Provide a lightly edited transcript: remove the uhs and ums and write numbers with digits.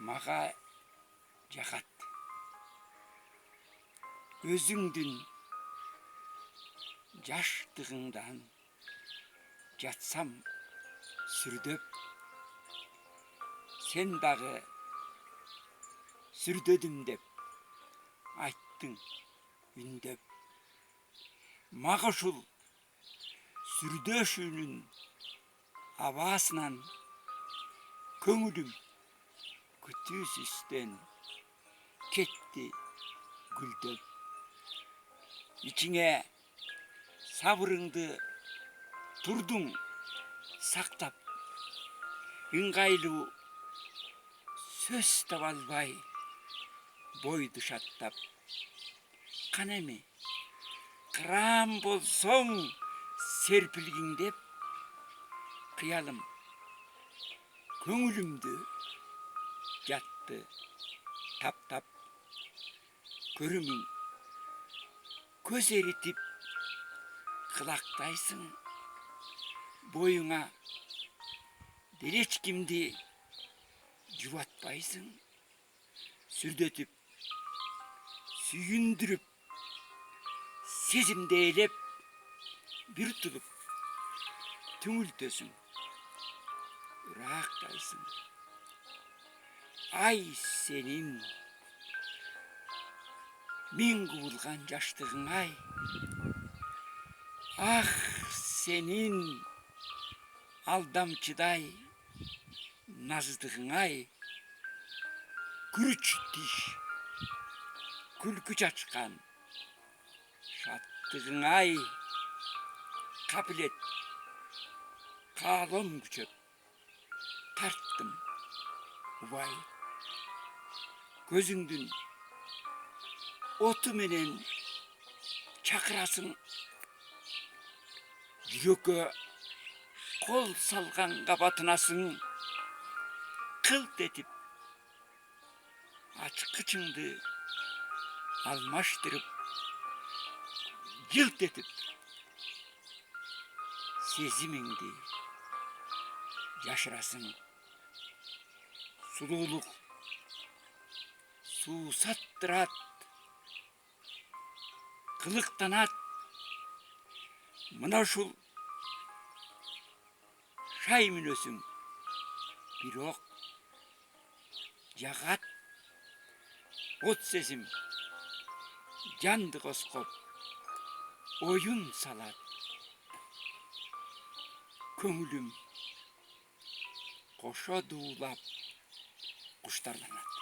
Мага Жагат. Өзүңдүн жаштыгыңдан жатсам сүрдөп, сен дагы сүрдөдүм деп айттың үндөп. Мага ушул сүрдөшүүнүн абасынан көңүлүм күтүүсүздөн кетти гүлдөп. İçine sabırыңды турдуң сактап, ыңгайлуу сөз таба албай бойду шаттап. Кана эми кыран болсоң серпилгиң деп, кыялым көңүлүмдү жатты таптап. Көрүмүң көз эритип кылактайсың, боюңа делечкимди жубатпайсың. Сүрдөтүп, сүйүндүрүп, сезимди ээлеп, бир тулуп түңүлтөсүң, ырактайсың. Ай сенин миң кубулган жаштыгың ай, ах сенин алдамчыдай наздыгың ай, күрүч тиш күлкү чачкан шаттыгың ай, капилет каалом күчөп тарттым убай. Көзүңдүн оту менен чакырасың, жүрөккө кол салганга батынасың. Кылт этип ачкычыңды алмаштырып, жылт этип сезимиңди жашырасың. Сулуулук суусаттырат, кылыктанат. Мына ушул шай мүнөсүң, бирок жагат от сезим, жанды коскоп оюн салат. Көңүлүм кошо дуулап куштарланат.